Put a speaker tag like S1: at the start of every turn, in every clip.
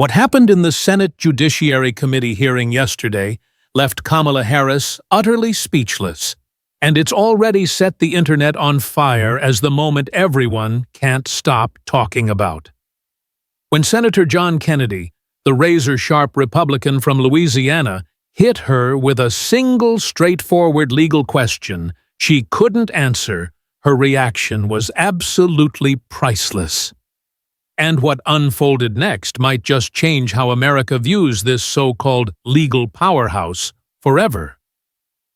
S1: What happened in the Senate Judiciary Committee hearing yesterday left Kamala Harris utterly speechless, and it's already set the internet on fire as the moment everyone can't stop talking about. When Senator John Kennedy, the razor-sharp Republican from Louisiana, hit her with a single straightforward legal question she couldn't answer, her reaction was absolutely priceless. And what unfolded next might just change how America views this so-called legal powerhouse forever.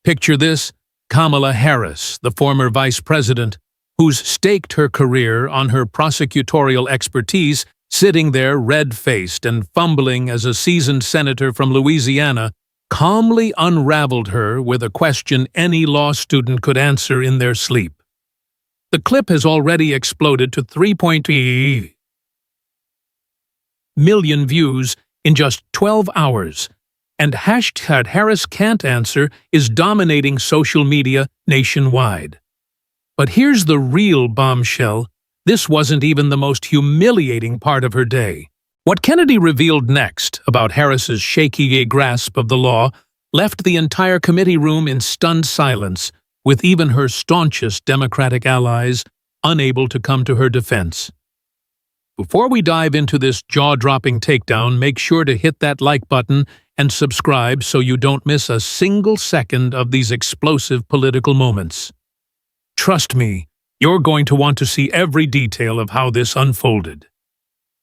S1: Picture this: Kamala Harris, the former vice president, who's staked her career on her prosecutorial expertise, sitting there red-faced and fumbling as a seasoned senator from Louisiana, calmly unraveled her with a question any law student could answer in their sleep. The clip has already exploded to 3.3 million views in just 12 hours, and hashtag Harris Can't Answer is dominating social media nationwide. But here's the real bombshell: this wasn't even the most humiliating part of her day. What Kennedy revealed next about Harris's shaky grasp of the law left the entire committee room in stunned silence, with even her staunchest Democratic allies unable to come to her defense. Before we dive into this jaw-dropping takedown, make sure to hit that like button and subscribe so you don't miss a single second of these explosive political moments. Trust me, you're going to want to see every detail of how this unfolded.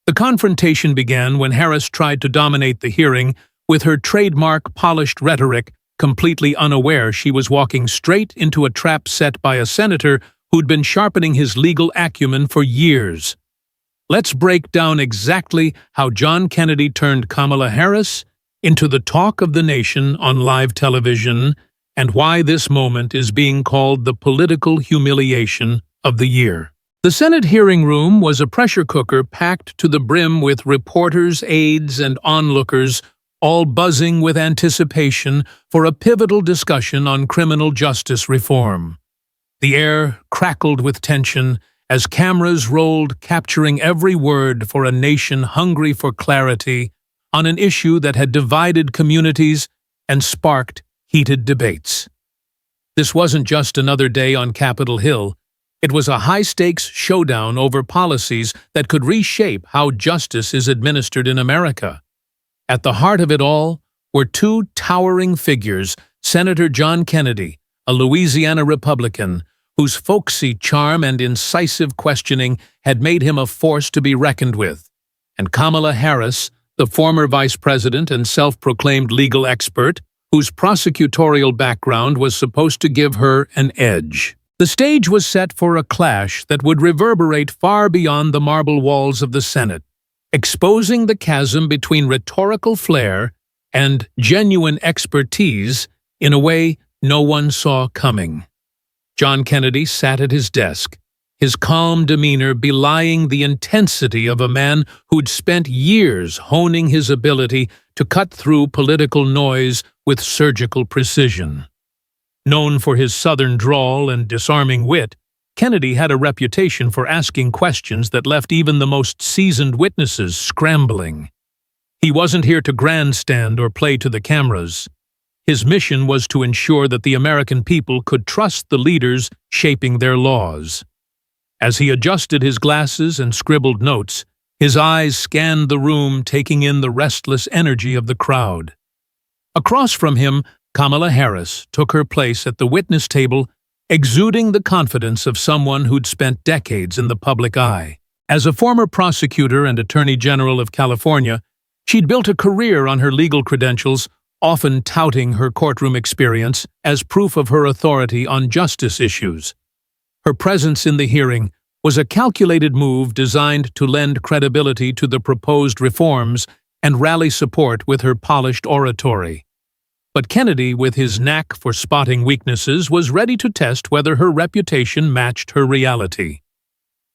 S1: The confrontation began when Harris tried to dominate the hearing with her trademark polished rhetoric, completely unaware she was walking straight into a trap set by a senator who'd been sharpening his legal acumen for years. Let's break down exactly how John Kennedy turned Kamala Harris into the talk of the nation on live television, and why this moment is being called the political humiliation of the year. The Senate hearing room was a pressure cooker packed to the brim with reporters, aides, and onlookers, all buzzing with anticipation for a pivotal discussion on criminal justice reform. The air crackled with tension as cameras rolled, capturing every word for a nation hungry for clarity on an issue that had divided communities and sparked heated debates. This wasn't just another day on Capitol Hill. It was a high-stakes showdown over policies that could reshape how justice is administered in America. At the heart of it all were two towering figures: Senator John Kennedy, a Louisiana Republican, whose folksy charm and incisive questioning had made him a force to be reckoned with, and Kamala Harris, the former vice president and self-proclaimed legal expert, whose prosecutorial background was supposed to give her an edge. The stage was set for a clash that would reverberate far beyond the marble walls of the Senate, exposing the chasm between rhetorical flair and genuine expertise in a way no one saw coming. John Kennedy sat at his desk, his calm demeanor belying the intensity of a man who'd spent years honing his ability to cut through political noise with surgical precision. Known for his southern drawl and disarming wit, Kennedy had a reputation for asking questions that left even the most seasoned witnesses scrambling. He wasn't here to grandstand or play to the cameras. His mission was to ensure that the American people could trust the leaders shaping their laws. As he adjusted his glasses and scribbled notes, his eyes scanned the room, taking in the restless energy of the crowd. Across from him, Kamala Harris took her place at the witness table, exuding the confidence of someone who'd spent decades in the public eye. As a former prosecutor and Attorney General of California, she'd built a career on her legal credentials, often touting her courtroom experience as proof of her authority on justice issues. Her presence in the hearing was a calculated move designed to lend credibility to the proposed reforms and rally support with her polished oratory. But Kennedy, with his knack for spotting weaknesses, was ready to test whether her reputation matched her reality.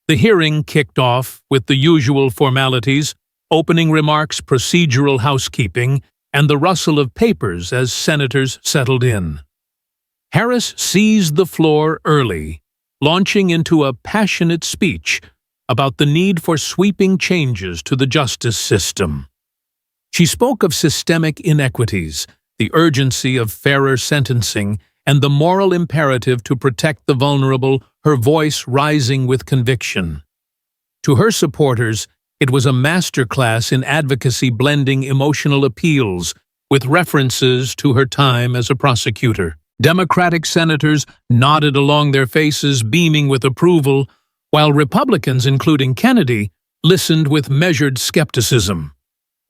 S1: The hearing kicked off with the usual formalities: opening remarks, procedural housekeeping, and the rustle of papers as senators settled in. Harris seized the floor early, launching into a passionate speech about the need for sweeping changes to the justice system. She spoke of systemic inequities, the urgency of fairer sentencing, and the moral imperative to protect the vulnerable, her voice rising with conviction. To her supporters, it was a masterclass in advocacy, blending emotional appeals with references to her time as a prosecutor. Democratic senators nodded along, their faces beaming with approval, while Republicans, including Kennedy, listened with measured skepticism.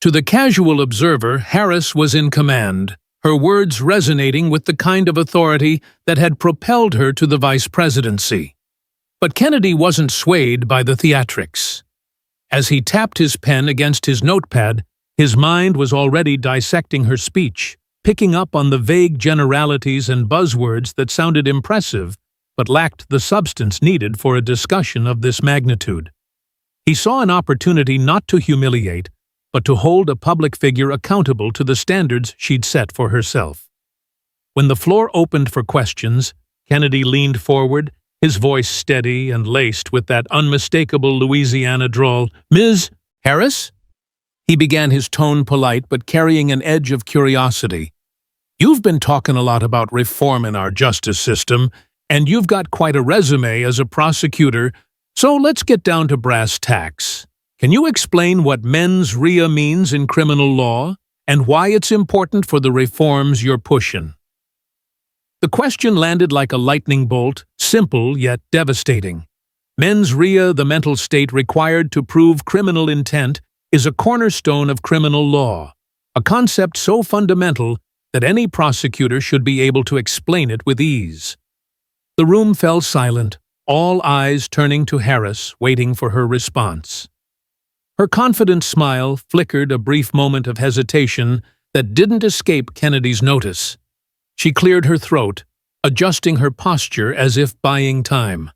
S1: To the casual observer, Harris was in command, her words resonating with the kind of authority that had propelled her to the vice presidency. But Kennedy wasn't swayed by the theatrics. As he tapped his pen against his notepad, his mind was already dissecting her speech, picking up on the vague generalities and buzzwords that sounded impressive but lacked the substance needed for a discussion of this magnitude. He saw an opportunity not to humiliate, but to hold a public figure accountable to the standards she'd set for herself. When the floor opened for questions, Kennedy leaned forward, his voice steady and laced with that unmistakable Louisiana drawl. "Ms. Harris?" He began, his tone polite but carrying an edge of curiosity. "You've been talking a lot about reform in our justice system, and you've got quite a resume as a prosecutor, so let's get down to brass tacks. Can you explain what mens rea means in criminal law, and why it's important for the reforms you're pushing?" The question landed like a lightning bolt, simple yet devastating. Mens rea, the mental state required to prove criminal intent, is a cornerstone of criminal law, a concept so fundamental that any prosecutor should be able to explain it with ease. The room fell silent, all eyes turning to Harris, waiting for her response. Her confident smile flickered a brief moment of hesitation that didn't escape Kennedy's notice. She cleared her throat, adjusting her posture as if buying time.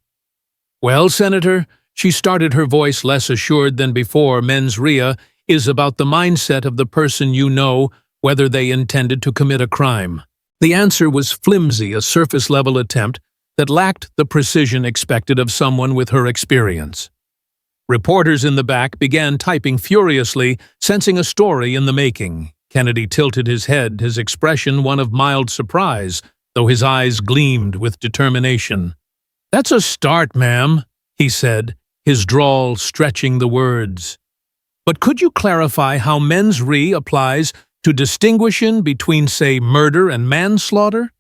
S1: "Well, Senator," she started, her voice less assured than before, "mens rea is about the mindset of the person you know, whether they intended to commit a crime." The answer was flimsy, a surface-level attempt that lacked the precision expected of someone with her experience. Reporters in the back began typing furiously, sensing a story in the making. Kennedy tilted his head, his expression one of mild surprise, though his eyes gleamed with determination. "That's a start, ma'am," he said, his drawl stretching the words. "But could you clarify how mens rea applies to distinguishing between, say, murder and manslaughter?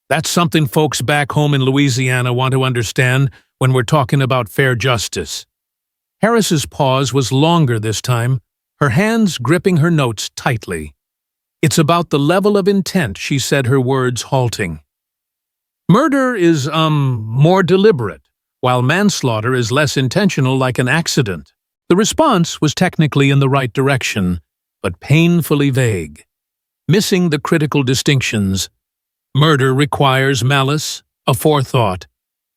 S1: That's something folks back home in Louisiana want to understand when we're talking about fair justice." Harris's pause was longer this time, her hands gripping her notes tightly. "It's about the level of intent," she said, her words halting. "Murder is, more deliberate, while manslaughter is less intentional, like an accident." The response was technically in the right direction, but painfully vague, missing the critical distinctions. Murder requires malice, a forethought,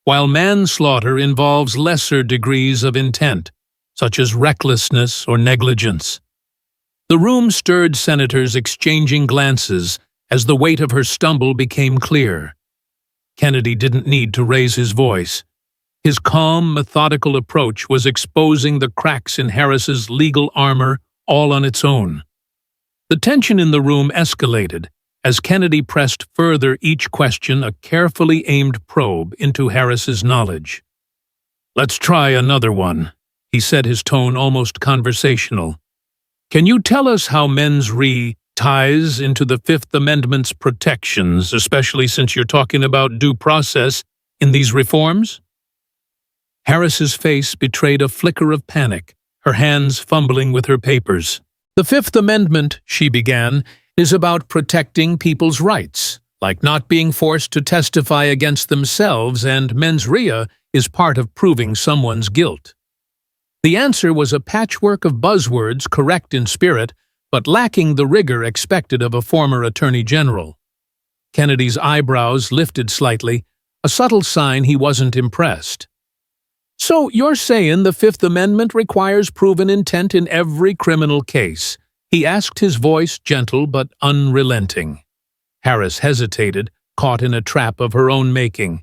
S1: while manslaughter involves lesser degrees of intent, such as recklessness or negligence. The room stirred, senators exchanging glances as the weight of her stumble became clear. Kennedy didn't need to raise his voice. His calm, methodical approach was exposing the cracks in Harris's legal armor all on its own. The tension in the room escalated as Kennedy pressed further, each question a carefully aimed probe into Harris's knowledge. "Let's try another one," he said, his tone almost conversational. "Can you tell us how mens rea ties into the Fifth Amendment's protections, especially since you're talking about due process in these reforms?" Harris's face betrayed a flicker of panic, her hands fumbling with her papers. "The Fifth Amendment," she began, "is about protecting people's rights, like not being forced to testify against themselves, and mens rea is part of proving someone's guilt." The answer was a patchwork of buzzwords, correct in spirit, but lacking the rigor expected of a former attorney general. Kennedy's eyebrows lifted slightly, a subtle sign he wasn't impressed. "So you're saying the Fifth Amendment requires proven intent in every criminal case?" he asked, his voice gentle but unrelenting. Harris hesitated, caught in a trap of her own making.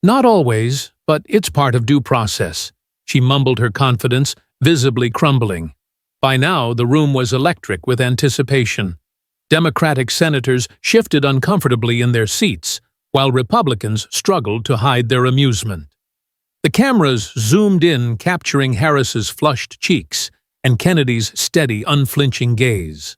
S1: "Not always, but it's part of due process," she mumbled, her confidence visibly crumbling. By now, the room was electric with anticipation. Democratic senators shifted uncomfortably in their seats, while Republicans struggled to hide their amusement. The cameras zoomed in, capturing Harris's flushed cheeks and Kennedy's steady, unflinching gaze.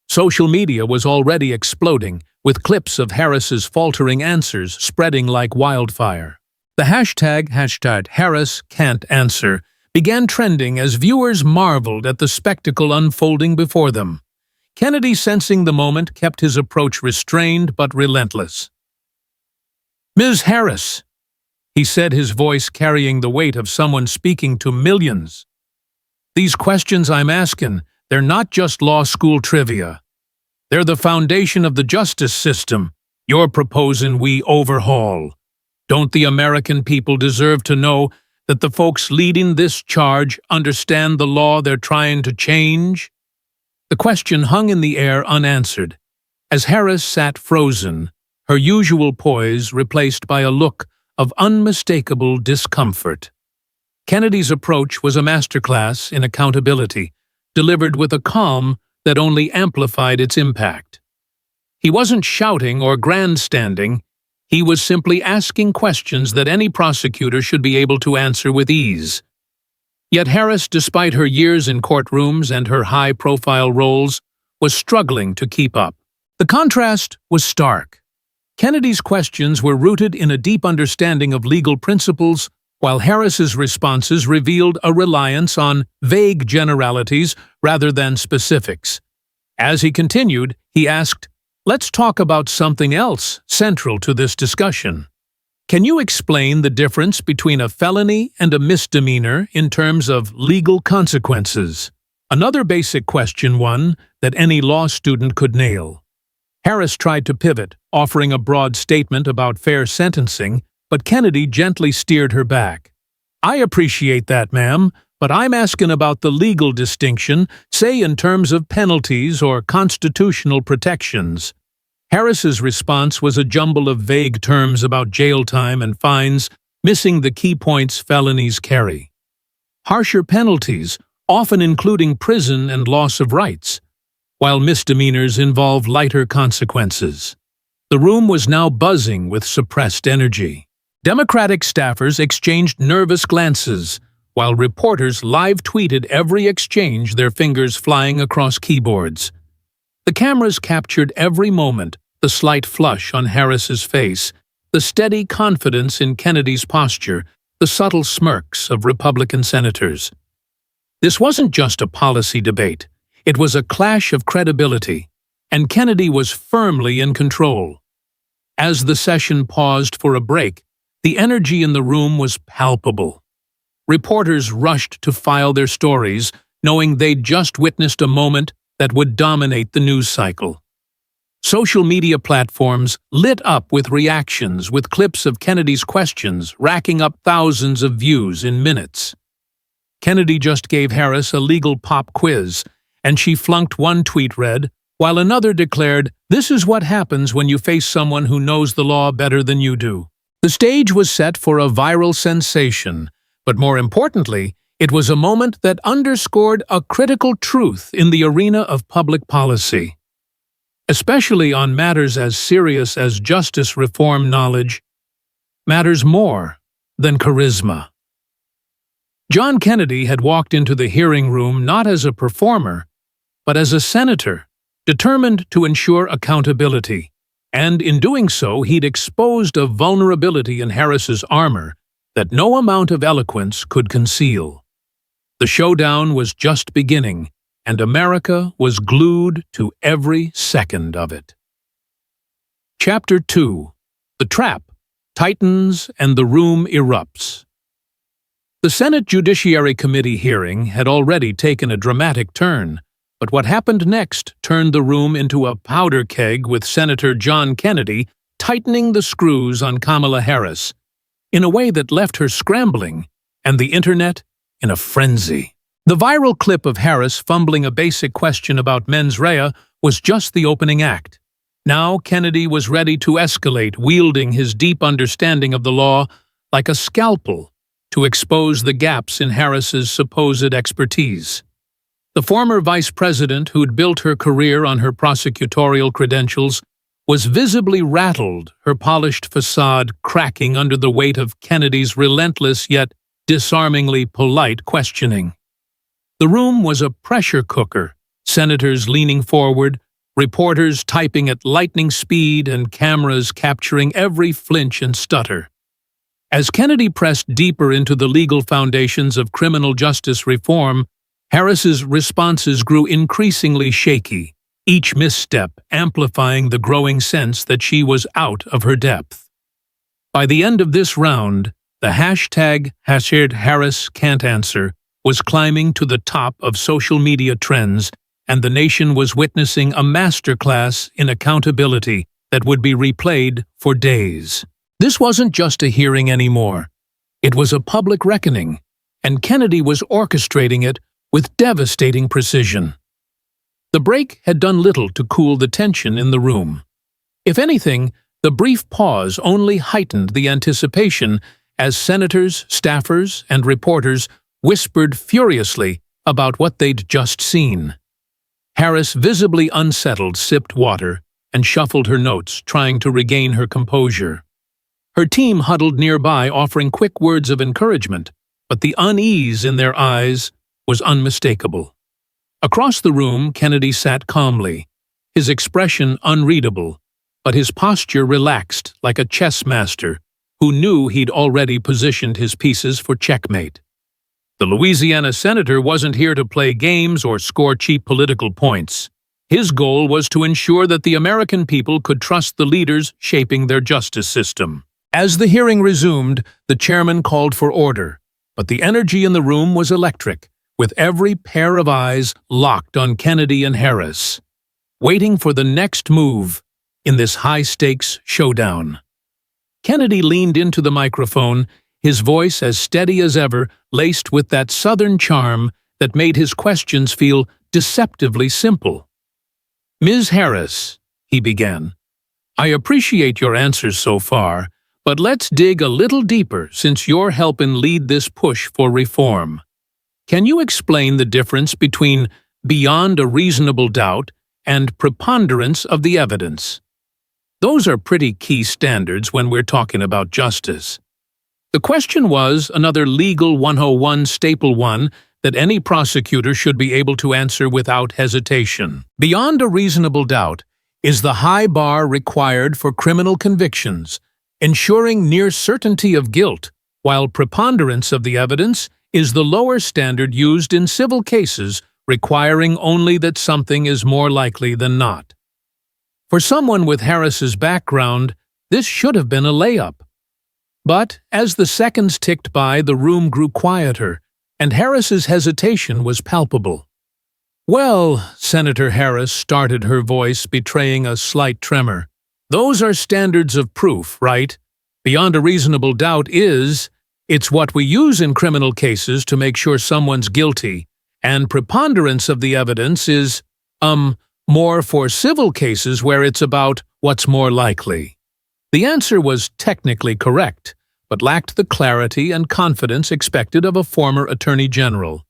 S1: Social media was already exploding, with clips of Harris's faltering answers spreading like wildfire. The hashtag #HarrisCan'tAnswer began trending as viewers marveled at the spectacle unfolding before them. Kennedy, sensing the moment, kept his approach restrained but relentless. "Ms. Harris," he said, his voice carrying the weight of someone speaking to millions. "These questions I'm asking, they're not just law school trivia. They're the foundation of the justice system you're proposing we overhaul. Don't the American people deserve to know that the folks leading this charge understand the law they're trying to change?" The question hung in the air unanswered, as Harris sat frozen, her usual poise replaced by a look of unmistakable discomfort. Kennedy's approach was a masterclass in accountability, delivered with a calm that only amplified its impact. He wasn't shouting or grandstanding, he was simply asking questions that any prosecutor should be able to answer with ease. Yet Harris, despite her years in courtrooms and her high-profile roles, was struggling to keep up. The contrast was stark. Kennedy's questions were rooted in a deep understanding of legal principles, while Harris's responses revealed a reliance on vague generalities rather than specifics. As he continued, he asked, "Let's talk about something else central to this discussion. Can you explain the difference between a felony and a misdemeanor in terms of legal consequences?" Another basic question, one that any law student could nail. Harris tried to pivot, offering a broad statement about fair sentencing, but Kennedy gently steered her back. "I appreciate that, ma'am, but I'm asking about the legal distinction, say in terms of penalties or constitutional protections." Harris's response was a jumble of vague terms about jail time and fines, missing the key points felonies carry. Harsher penalties, often including prison and loss of rights, while misdemeanors involve lighter consequences. The room was now buzzing with suppressed energy. Democratic staffers exchanged nervous glances, while reporters live-tweeted every exchange, their fingers flying across keyboards. The cameras captured every moment, the slight flush on Harris's face, the steady confidence in Kennedy's posture, the subtle smirks of Republican senators. This wasn't just a policy debate. It was a clash of credibility, and Kennedy was firmly in control. As the session paused for a break, the energy in the room was palpable. Reporters rushed to file their stories, knowing they'd just witnessed a moment that would dominate the news cycle. Social media platforms lit up with reactions, with clips of Kennedy's questions racking up thousands of views in minutes. Kennedy just gave Harris a legal pop quiz, and she flunked. One tweet read, while another declared, "This is what happens when you face someone who knows the law better than you do." The stage was set for a viral sensation, but more importantly, it was a moment that underscored a critical truth in the arena of public policy. Especially on matters as serious as justice reform, knowledge matters more than charisma. John Kennedy had walked into the hearing room not as a performer, but as a senator, determined to ensure accountability, and in doing so he'd exposed a vulnerability in Harris's armor that no amount of eloquence could conceal. The showdown was just beginning, and America was glued to every second of it. Chapter 2. The Trap tightens and the room erupts. The Senate Judiciary Committee hearing had already taken a dramatic turn, but what happened next turned the room into a powder keg, with Senator John Kennedy tightening the screws on Kamala Harris in a way that left her scrambling, and the internet in a frenzy. The viral clip of Harris fumbling a basic question about mens rea was just the opening act. Now Kennedy was ready to escalate, wielding his deep understanding of the law like a scalpel to expose the gaps in Harris's supposed expertise. The former vice president, who'd built her career on her prosecutorial credentials, was visibly rattled, her polished facade cracking under the weight of Kennedy's relentless yet disarmingly polite questioning. The room was a pressure cooker, senators leaning forward, reporters typing at lightning speed, and cameras capturing every flinch and stutter. As Kennedy pressed deeper into the legal foundations of criminal justice reform, Harris's responses grew increasingly shaky, each misstep amplifying the growing sense that she was out of her depth. By the end of this round, the hashtag #HarrisCan'tAnswer was climbing to the top of social media trends, and the nation was witnessing a masterclass in accountability that would be replayed for days. This wasn't just a hearing anymore. It was a public reckoning, and Kennedy was orchestrating it with devastating precision. The break had done little to cool the tension in the room. If anything, the brief pause only heightened the anticipation as senators, staffers, and reporters whispered furiously about what they'd just seen. Harris, visibly unsettled, sipped water and shuffled her notes, trying to regain her composure. Her team huddled nearby, offering quick words of encouragement, but the unease in their eyes was unmistakable. Across the room, Kennedy sat calmly, his expression unreadable, but his posture relaxed like a chess master who knew he'd already positioned his pieces for checkmate. The Louisiana senator wasn't here to play games or score cheap political points. His goal was to ensure that the American people could trust the leaders shaping their justice system. As the hearing resumed, the chairman called for order, but the energy in the room was electric, with every pair of eyes locked on Kennedy and Harris, waiting for the next move in this high-stakes showdown. Kennedy leaned into the microphone, his voice as steady as ever, laced with that Southern charm that made his questions feel deceptively simple. "Ms. Harris," he began, "I appreciate your answers so far, but let's dig a little deeper since you're helping lead this push for reform. Can you explain the difference between beyond a reasonable doubt and preponderance of the evidence? Those are pretty key standards when we're talking about justice." The question was another legal 101 staple one that any prosecutor should be able to answer without hesitation. Beyond a reasonable doubt is the high bar required for criminal convictions, ensuring near certainty of guilt, while preponderance of the evidence is the lower standard used in civil cases, requiring only that something is more likely than not. For someone with Harris's background, this should have been a layup. But as the seconds ticked by, the room grew quieter, and Harris's hesitation was palpable. "Well," Senator Harris started, her voice betraying a slight tremor, "those are standards of proof, right? Beyond a reasonable doubt it's what we use in criminal cases to make sure someone's guilty, and preponderance of the evidence is, more for civil cases where it's about what's more likely." The answer was technically correct, but lacked the clarity and confidence expected of a former attorney general.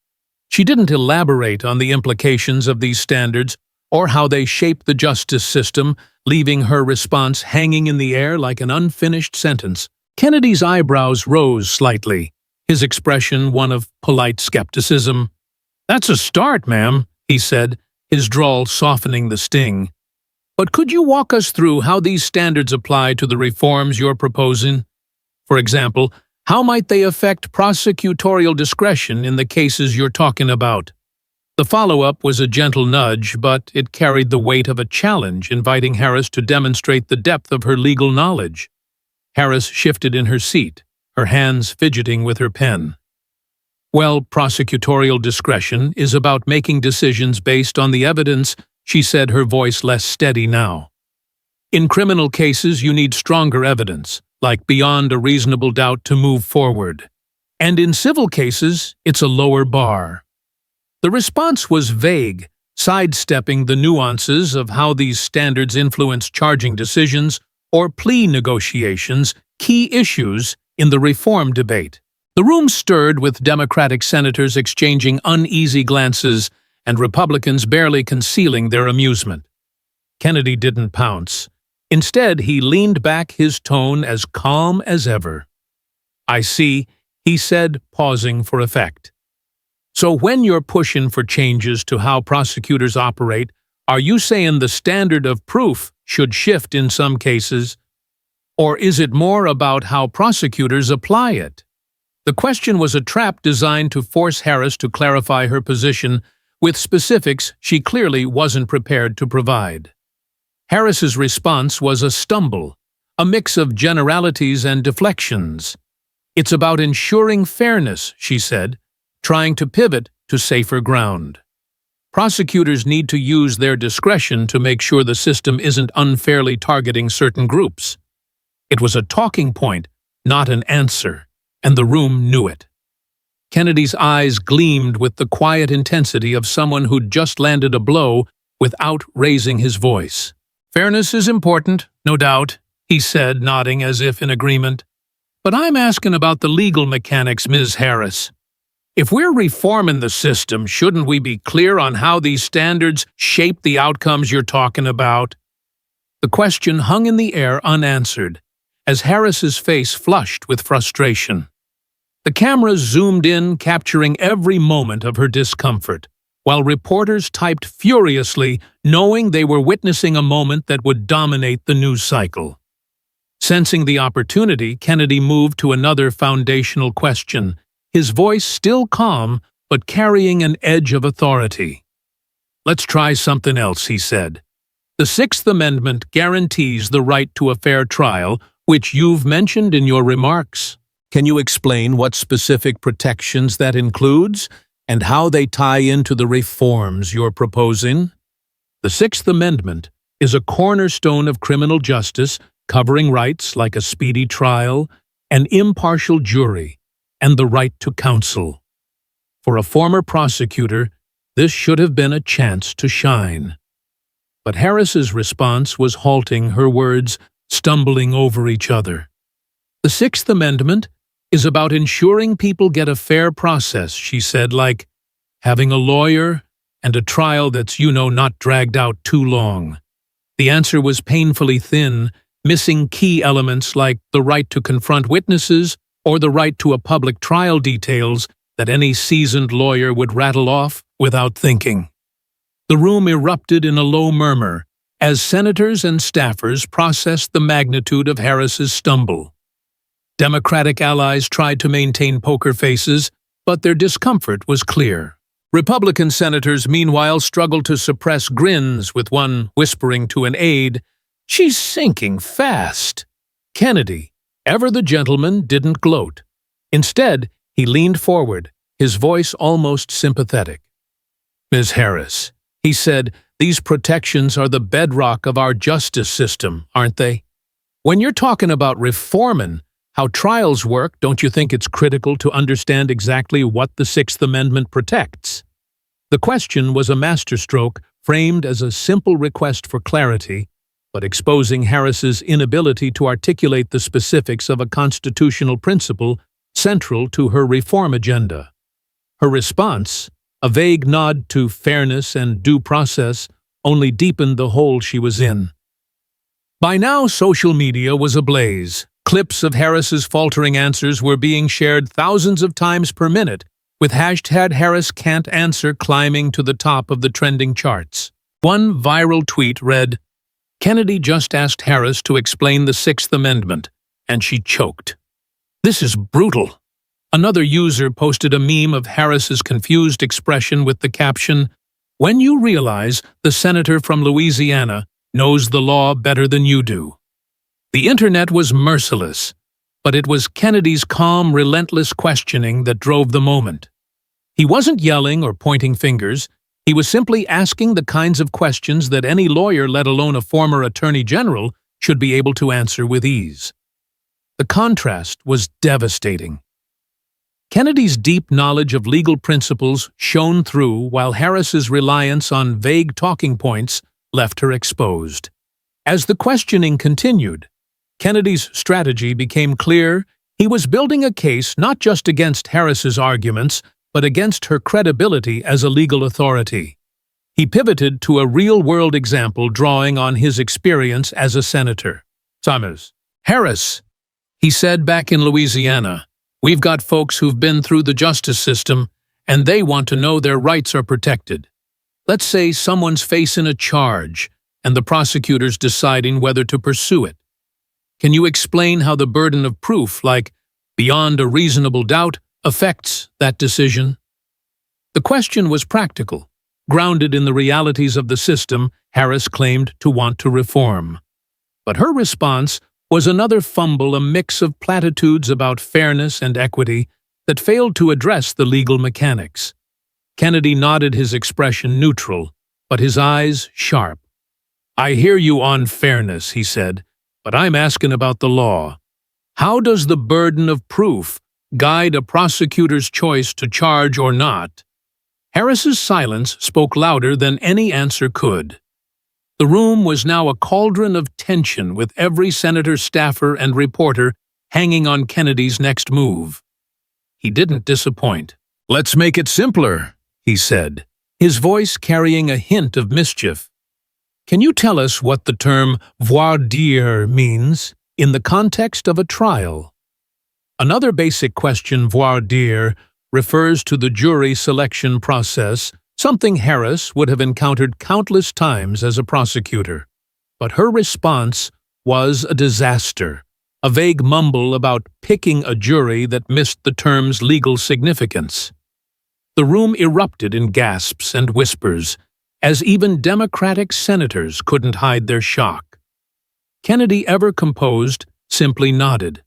S1: She didn't elaborate on the implications of these standards or how they shape the justice system, leaving her response hanging in the air like an unfinished sentence. Kennedy's eyebrows rose slightly, his expression one of polite skepticism. "That's a start, ma'am," he said, his drawl softening the sting. "But could you walk us through how these standards apply to the reforms you're proposing? For example, how might they affect prosecutorial discretion in the cases you're talking about?" The follow-up was a gentle nudge, but it carried the weight of a challenge, inviting Harris to demonstrate the depth of her legal knowledge. Harris shifted in her seat, her hands fidgeting with her pen. "Well, prosecutorial discretion is about making decisions based on the evidence," she said, her voice less steady now. "In criminal cases, you need stronger evidence, like beyond a reasonable doubt, to move forward. And in civil cases, it's a lower bar." The response was vague, sidestepping the nuances of how these standards influence charging decisions or plea negotiations, key issues in the reform debate. The room stirred with Democratic senators exchanging uneasy glances and Republicans barely concealing their amusement. Kennedy didn't pounce. Instead, he leaned back, his tone as calm as ever. "I see," he said, pausing for effect. "So when you're pushing for changes to how prosecutors operate, are you saying the standard of proof should shift in some cases? Or is it more about how prosecutors apply it?" The question was a trap designed to force Harris to clarify her position with specifics she clearly wasn't prepared to provide. Harris's response was a stumble, a mix of generalities and deflections. "It's about ensuring fairness," she said, trying to pivot to safer ground. "Prosecutors need to use their discretion to make sure the system isn't unfairly targeting certain groups." It was a talking point, not an answer, and the room knew it. Kennedy's eyes gleamed with the quiet intensity of someone who'd just landed a blow without raising his voice. "Fairness is important, no doubt," he said, nodding as if in agreement. "But I'm asking about the legal mechanics, Ms. Harris. If we're reforming the system, shouldn't we be clear on how these standards shape the outcomes you're talking about?" The question hung in the air unanswered, as Harris's face flushed with frustration. The cameras zoomed in, capturing every moment of her discomfort, while reporters typed furiously, knowing they were witnessing a moment that would dominate the news cycle. Sensing the opportunity, Kennedy moved to another foundational question, his voice still calm but carrying an edge of authority. "Let's try something else," he said. "The Sixth Amendment guarantees the right to a fair trial, which you've mentioned in your remarks. Can you explain what specific protections that includes, and how they tie into the reforms you're proposing?" The Sixth Amendment is a cornerstone of criminal justice, covering rights like a speedy trial, an impartial jury, and the right to counsel. For a former prosecutor, this should have been a chance to shine. But Harris's response was halting, her words stumbling over each other. "The Sixth Amendment is about ensuring people get a fair process," she said, "like having a lawyer and a trial that's, not dragged out too long." The answer was painfully thin, missing key elements like the right to confront witnesses or the right to a public trial, details that any seasoned lawyer would rattle off without thinking. The room erupted in a low murmur as senators and staffers processed the magnitude of Harris's stumble. Democratic allies tried to maintain poker faces, but their discomfort was clear. Republican senators, meanwhile, struggled to suppress grins, with one whispering to an aide, "She's sinking fast." Kennedy, ever the gentleman, didn't gloat. Instead, he leaned forward, his voice almost sympathetic. "Ms. Harris," he said, "these protections are the bedrock of our justice system, aren't they? When you're talking about reforming how trials work, don't you think it's critical to understand exactly what the Sixth Amendment protects?" The question was a masterstroke, framed as a simple request for clarity, but exposing Harris's inability to articulate the specifics of a constitutional principle central to her reform agenda. Her response, a vague nod to fairness and due process, only deepened the hole she was in. By now, social media was ablaze. Clips of Harris's faltering answers were being shared thousands of times per minute, with #HarrisCan'tAnswer climbing to the top of the trending charts. One viral tweet read, "Kennedy just asked Harris to explain the Sixth Amendment, and she choked. This is brutal." Another user posted a meme of Harris's confused expression with the caption, "When you realize the senator from Louisiana knows the law better than you do." The internet was merciless, but it was Kennedy's calm, relentless questioning that drove the moment. He wasn't yelling or pointing fingers. He was simply asking the kinds of questions that any lawyer, let alone a former attorney general, should be able to answer with ease. The contrast was devastating. Kennedy's deep knowledge of legal principles shone through, while Harris's reliance on vague talking points left her exposed. As the questioning continued, Kennedy's strategy became clear. He was building a case not just against Harris's arguments, but against her credibility as a legal authority. He pivoted to a real-world example drawing on his experience as a senator. Summers. Harris, he said back in Louisiana, we've got folks who've been through the justice system, and they want to know their rights are protected. Let's say someone's facing a charge, and the prosecutor's deciding whether to pursue it. Can you explain how the burden of proof, like beyond a reasonable doubt, affects that decision? The question was practical. Grounded in the realities of the system, Harris claimed to want to reform. But her response was another fumble, a mix of platitudes about fairness and equity that failed to address the legal mechanics. Kennedy nodded, his expression neutral, but his eyes sharp. I hear you on fairness, he said, but I'm asking about the law. How does the burden of proof guide a prosecutor's choice to charge or not? Harris's silence spoke louder than any answer could. The room was now a cauldron of tension, with every senator, staffer, and reporter hanging on Kennedy's next move. He didn't disappoint. Let's make it simpler, he said, his voice carrying a hint of mischief. Can you tell us what the term voir dire means in the context of a trial? Another basic question, voir dire, refers to the jury selection process, something Harris would have encountered countless times as a prosecutor. But her response was a disaster, a vague mumble about picking a jury that missed the term's legal significance. The room erupted in gasps and whispers, as even Democratic senators couldn't hide their shock. Kennedy, ever composed, simply nodded.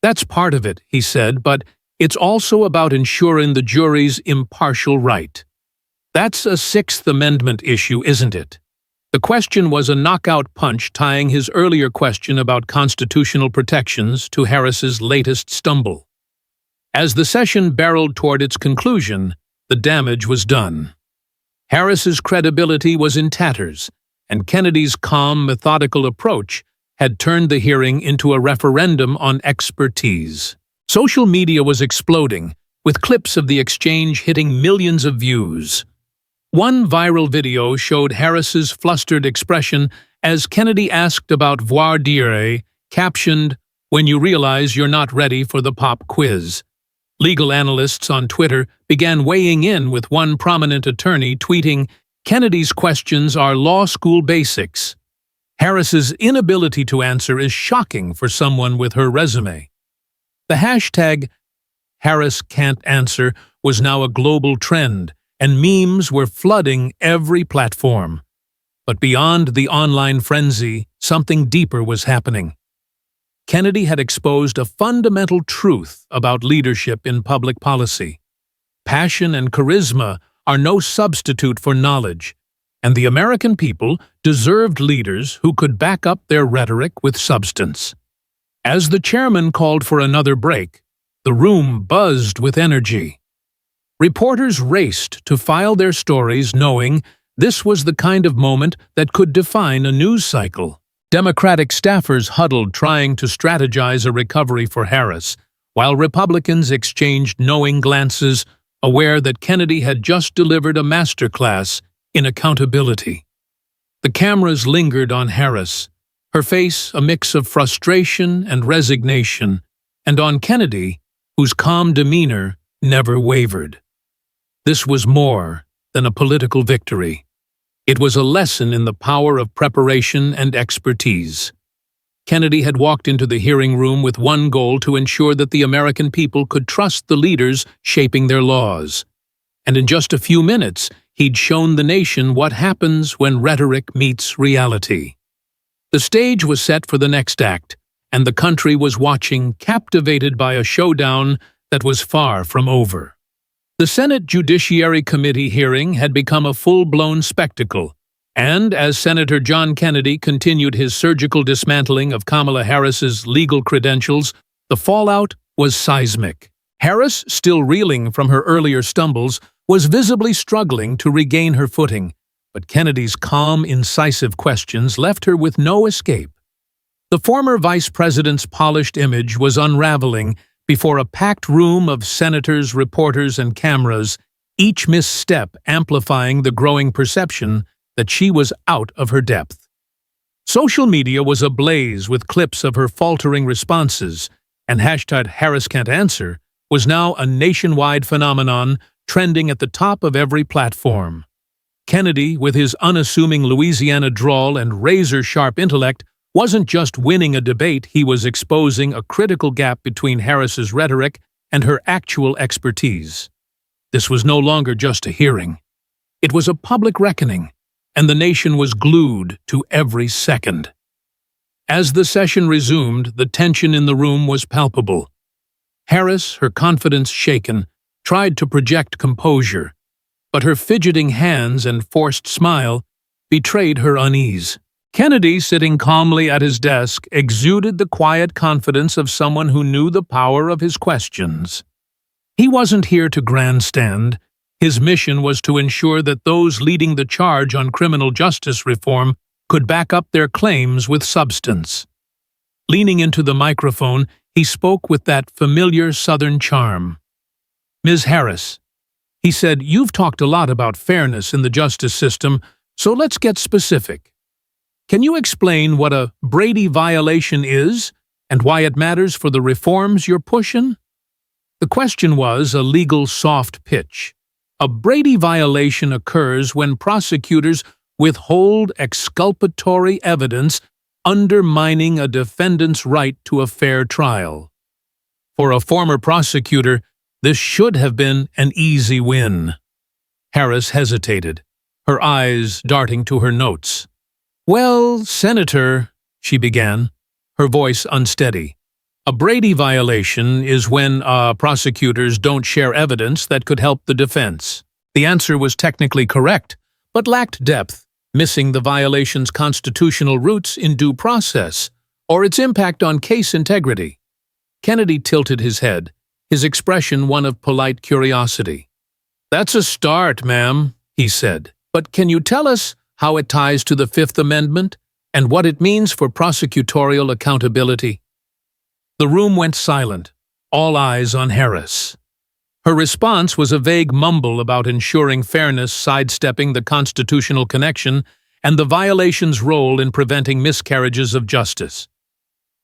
S1: That's part of it, he said, but it's also about ensuring the jury's impartial right. That's a Sixth Amendment issue, isn't it? The question was a knockout punch, tying his earlier question about constitutional protections to Harris's latest stumble. As the session barreled toward its conclusion, the damage was done. Harris's credibility was in tatters, and Kennedy's calm, methodical approach had turned the hearing into a referendum on expertise. Social media was exploding, with clips of the exchange hitting millions of views. One viral video showed Harris's flustered expression as Kennedy asked about voir dire, captioned, "When you realize you're not ready for the pop quiz." Legal analysts on Twitter began weighing in, with one prominent attorney tweeting, "Kennedy's questions are law school basics." Harris's inability to answer is shocking for someone with her resume. The hashtag Harris can't answer was now a global trend, and memes were flooding every platform. But beyond the online frenzy, something deeper was happening. Kennedy had exposed a fundamental truth about leadership in public policy. Passion and charisma are no substitute for knowledge, and the American people deserved leaders who could back up their rhetoric with substance. As the chairman called for another break, the room buzzed with energy. Reporters raced to file their stories, knowing this was the kind of moment that could define a news cycle. Democratic staffers huddled, trying to strategize a recovery for Harris, while Republicans exchanged knowing glances, aware that Kennedy had just delivered a masterclass in accountability. The cameras lingered on Harris, her face a mix of frustration and resignation, and on Kennedy, whose calm demeanor never wavered. This was more than a political victory. It was a lesson in the power of preparation and expertise. Kennedy had walked into the hearing room with one goal: to ensure that the American people could trust the leaders shaping their laws. And in just a few minutes, he'd shown the nation what happens when rhetoric meets reality. The stage was set for the next act, and the country was watching, captivated by a showdown that was far from over. The Senate Judiciary Committee hearing had become a full-blown spectacle, and as Senator John Kennedy continued his surgical dismantling of Kamala Harris's legal credentials, the fallout was seismic. Harris, still reeling from her earlier stumbles, was visibly struggling to regain her footing, but Kennedy's calm, incisive questions left her with no escape. The former vice president's polished image was unraveling, before a packed room of senators, reporters, and cameras, each misstep amplifying the growing perception that she was out of her depth. Social media was ablaze with clips of her faltering responses, and #HarrisCan'tAnswer was now a nationwide phenomenon trending at the top of every platform. Kennedy, with his unassuming Louisiana drawl and razor-sharp intellect, wasn't just winning a debate, he was exposing a critical gap between Harris's rhetoric and her actual expertise. This was no longer just a hearing. It was a public reckoning, and the nation was glued to every second. As the session resumed, the tension in the room was palpable. Harris, her confidence shaken, tried to project composure, but her fidgeting hands and forced smile betrayed her unease. Kennedy, sitting calmly at his desk, exuded the quiet confidence of someone who knew the power of his questions. He wasn't here to grandstand. His mission was to ensure that those leading the charge on criminal justice reform could back up their claims with substance. Leaning into the microphone, he spoke with that familiar Southern charm. "Ms. Harris," he said, "you've talked a lot about fairness in the justice system, so let's get specific. Can you explain what a Brady violation is and why it matters for the reforms you're pushing?" The question was a legal soft pitch. A Brady violation occurs when prosecutors withhold exculpatory evidence, undermining a defendant's right to a fair trial. For a former prosecutor, this should have been an easy win. Harris hesitated, her eyes darting to her notes. "Well, Senator," she began, her voice unsteady, "a Brady violation is when prosecutors don't share evidence that could help the defense." The answer was technically correct, but lacked depth, missing the violation's constitutional roots in due process, or its impact on case integrity. Kennedy tilted his head, his expression one of polite curiosity. "That's a start, ma'am," he said. "But can you tell us how it ties to the Fifth Amendment and what it means for prosecutorial accountability?" The room went silent, all eyes on Harris. Her response was a vague mumble about ensuring fairness, sidestepping the constitutional connection, and the violation's role in preventing miscarriages of justice.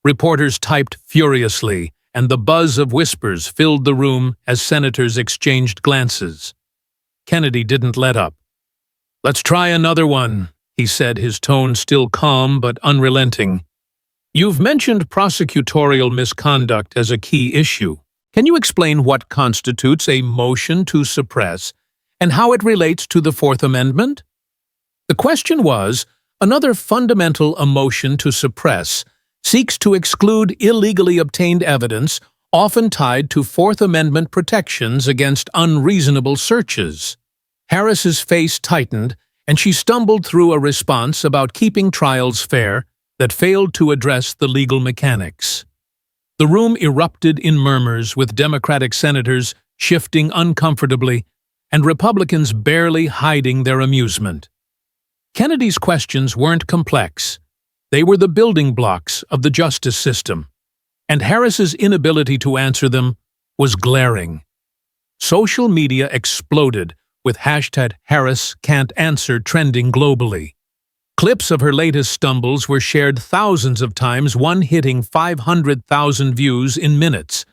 S1: Reporters typed furiously, and the buzz of whispers filled the room as senators exchanged glances. Kennedy didn't let up. "Let's try another one," he said, his tone still calm but unrelenting. "You've mentioned prosecutorial misconduct as a key issue. Can you explain what constitutes a motion to suppress and how it relates to the Fourth Amendment?" The question was, another fundamental motion to suppress seeks to exclude illegally obtained evidence, often tied to Fourth Amendment protections against unreasonable searches. Harris's face tightened, and she stumbled through a response about keeping trials fair that failed to address the legal mechanics. The room erupted in murmurs, with Democratic senators shifting uncomfortably and Republicans barely hiding their amusement. Kennedy's questions weren't complex. They were the building blocks of the justice system, and Harris's inability to answer them was glaring. Social media exploded, with #HarrisCan'tAnswer trending globally. Clips of her latest stumbles were shared thousands of times, one hitting 500,000 views in minutes.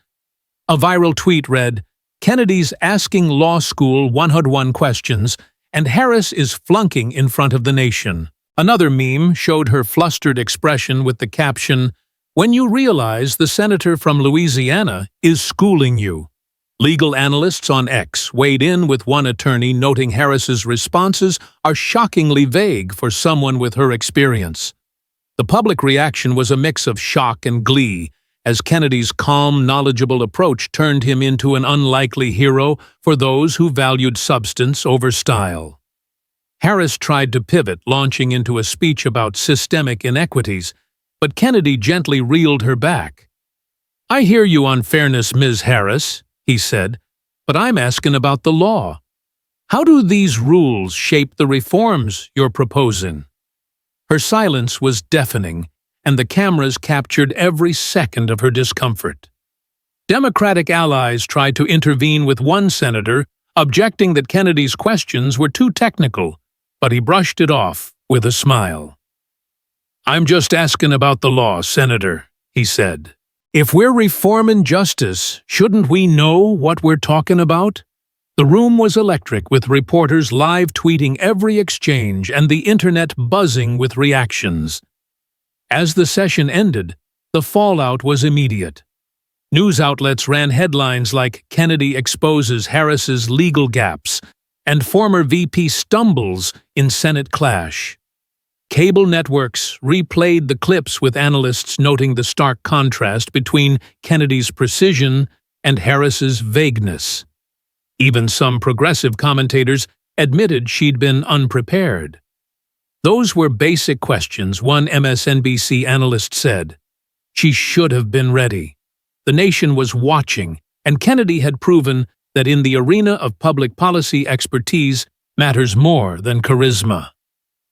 S1: A viral tweet read, "Kennedy's asking law school 101 questions, and Harris is flunking in front of the nation." Another meme showed her flustered expression with the caption, "When you realize the senator from Louisiana is schooling you." Legal analysts on X weighed in, with one attorney noting Harris's responses are shockingly vague for someone with her experience. The public reaction was a mix of shock and glee, as Kennedy's calm, knowledgeable approach turned him into an unlikely hero for those who valued substance over style. Harris tried to pivot, launching into a speech about systemic inequities, but Kennedy gently reeled her back. "I hear you on fairness, Ms. Harris," he said, "but I'm asking about the law. How do these rules shape the reforms you're proposing?" Her silence was deafening, and the cameras captured every second of her discomfort. Democratic allies tried to intervene with one senator, objecting that Kennedy's questions were too technical, but he brushed it off with a smile. "I'm just asking about the law, Senator," he said. "If we're reforming justice, shouldn't we know what we're talking about?" The room was electric, with reporters live tweeting every exchange and the internet buzzing with reactions. As the session ended, the fallout was immediate. News outlets ran headlines like "Kennedy exposes Harris's legal gaps" and "Former VP stumbles in Senate clash." Cable networks replayed the clips, with analysts noting the stark contrast between Kennedy's precision and Harris's vagueness. Even some progressive commentators admitted she'd been unprepared. "Those were basic questions," one MSNBC analyst said. "She should have been ready." The nation was watching, and Kennedy had proven that in the arena of public policy, expertise matters more than charisma.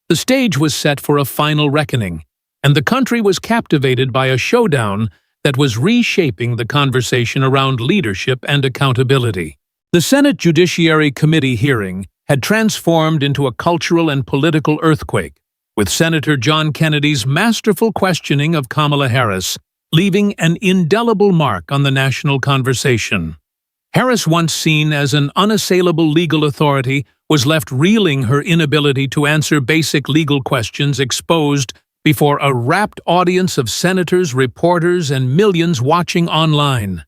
S1: The stage was set for a final reckoning, and the country was captivated by a showdown that was reshaping the conversation around leadership and accountability. The Senate Judiciary Committee hearing had transformed into a cultural and political earthquake, with Senator John Kennedy's masterful questioning of Kamala Harris leaving an indelible mark on the national conversation. Harris, once seen as an unassailable legal authority, was left reeling, her inability to answer basic legal questions exposed before a rapt audience of senators, reporters, and millions watching online.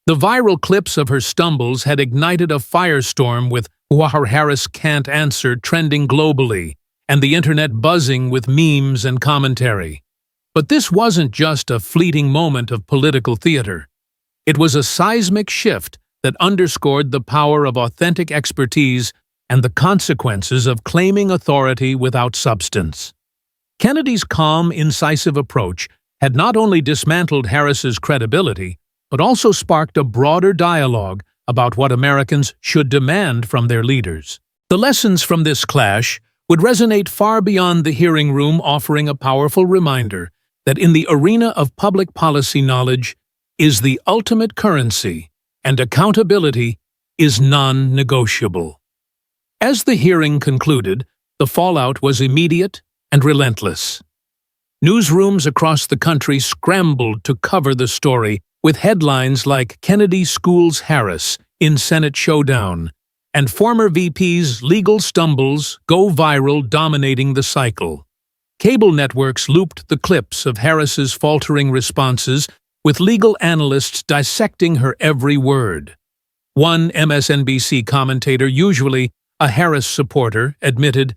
S1: The viral clips of her stumbles had ignited a firestorm, with "Why Harris Can't Answer" trending globally, and the internet buzzing with memes and commentary. But this wasn't just a fleeting moment of political theater. It was a seismic shift that underscored the power of authentic expertise and the consequences of claiming authority without substance. Kennedy's calm, incisive approach had not only dismantled Harris's credibility, but also sparked a broader dialogue about what Americans should demand from their leaders. The lessons from this clash would resonate far beyond the hearing room, offering a powerful reminder that in the arena of public policy, knowledge is the ultimate currency, and accountability is non-negotiable. As the hearing concluded, the fallout was immediate and relentless. Newsrooms across the country scrambled to cover the story, with headlines like "Kennedy schools Harris in Senate showdown" and "Former VP's legal stumbles go viral," dominating the cycle. Cable networks looped the clips of Harris's faltering responses, with legal analysts dissecting her every word. One MSNBC commentator, usually a Harris supporter, admitted,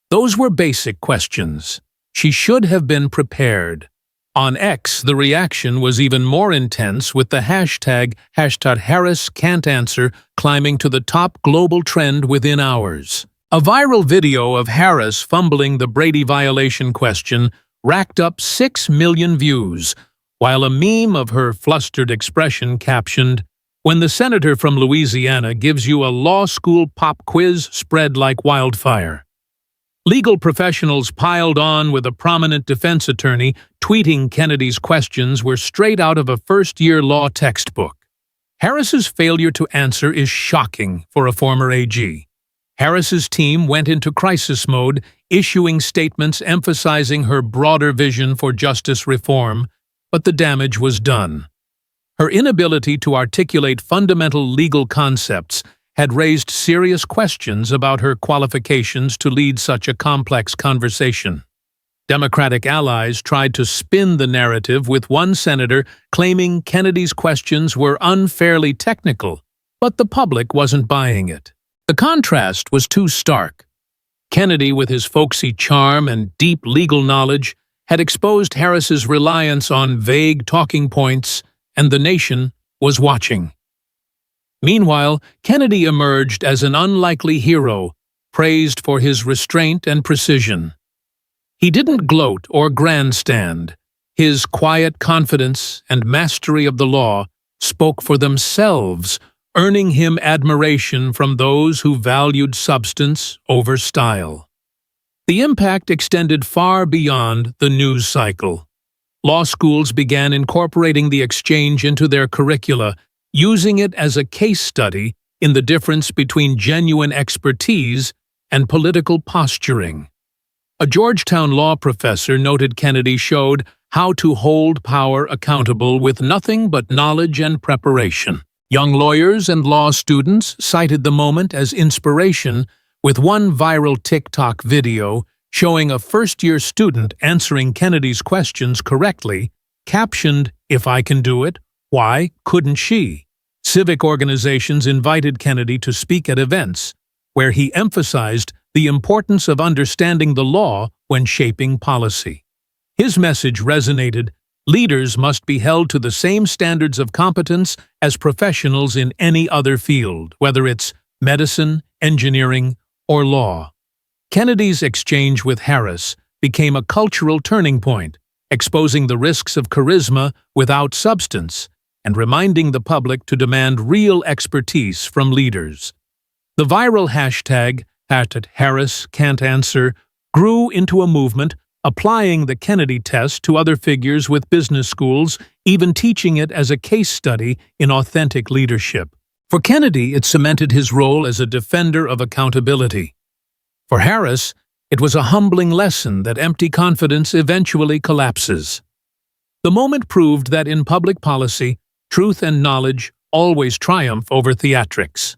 S1: "Those were basic questions. She should have been prepared." On X, the reaction was even more intense, with the hashtag #HarrisCan'tAnswer climbing to the top global trend within hours. A viral video of Harris fumbling the Brady violation question racked up 6 million views, while a meme of her flustered expression captioned, "When the senator from Louisiana gives you a law school pop quiz," spread like wildfire. Legal professionals piled on, with a prominent defense attorney tweeting Kennedy's questions were straight out of a first-year law textbook. Harris's failure to answer is shocking for a former AG. Harris's team went into crisis mode, issuing statements emphasizing her broader vision for justice reform, but the damage was done. Her inability to articulate fundamental legal concepts had raised serious questions about her qualifications to lead such a complex conversation. Democratic allies tried to spin the narrative, with one senator claiming Kennedy's questions were unfairly technical, but the public wasn't buying it. The contrast was too stark. Kennedy, with his folksy charm and deep legal knowledge, had exposed Harris's reliance on vague talking points, and the nation was watching. Meanwhile, Kennedy emerged as an unlikely hero, praised for his restraint and precision. He didn't gloat or grandstand. His quiet confidence and mastery of the law spoke for themselves, earning him admiration from those who valued substance over style. The impact extended far beyond the news cycle. Law schools began incorporating the exchange into their curricula, using it as a case study in the difference between genuine expertise and political posturing. A Georgetown law professor noted Kennedy showed how to hold power accountable with nothing but knowledge and preparation. Young lawyers and law students cited the moment as inspiration, with one viral TikTok video showing a first-year student answering Kennedy's questions correctly, captioned, "If I can do it, why couldn't she?" Civic organizations invited Kennedy to speak at events, where he emphasized the importance of understanding the law when shaping policy. His message resonated: leaders must be held to the same standards of competence as professionals in any other field, whether it's medicine, engineering, or law. Kennedy's exchange with Harris became a cultural turning point, exposing the risks of charisma without substance and reminding the public to demand real expertise from leaders. The viral hashtag #HarrisCan'tAnswer grew into a movement, applying the Kennedy test to other figures with business schools, even teaching it as a case study in authentic leadership. For Kennedy, it cemented his role as a defender of accountability. For Harris, it was a humbling lesson that empty confidence eventually collapses. The moment proved that in public policy, truth and knowledge always triumph over theatrics.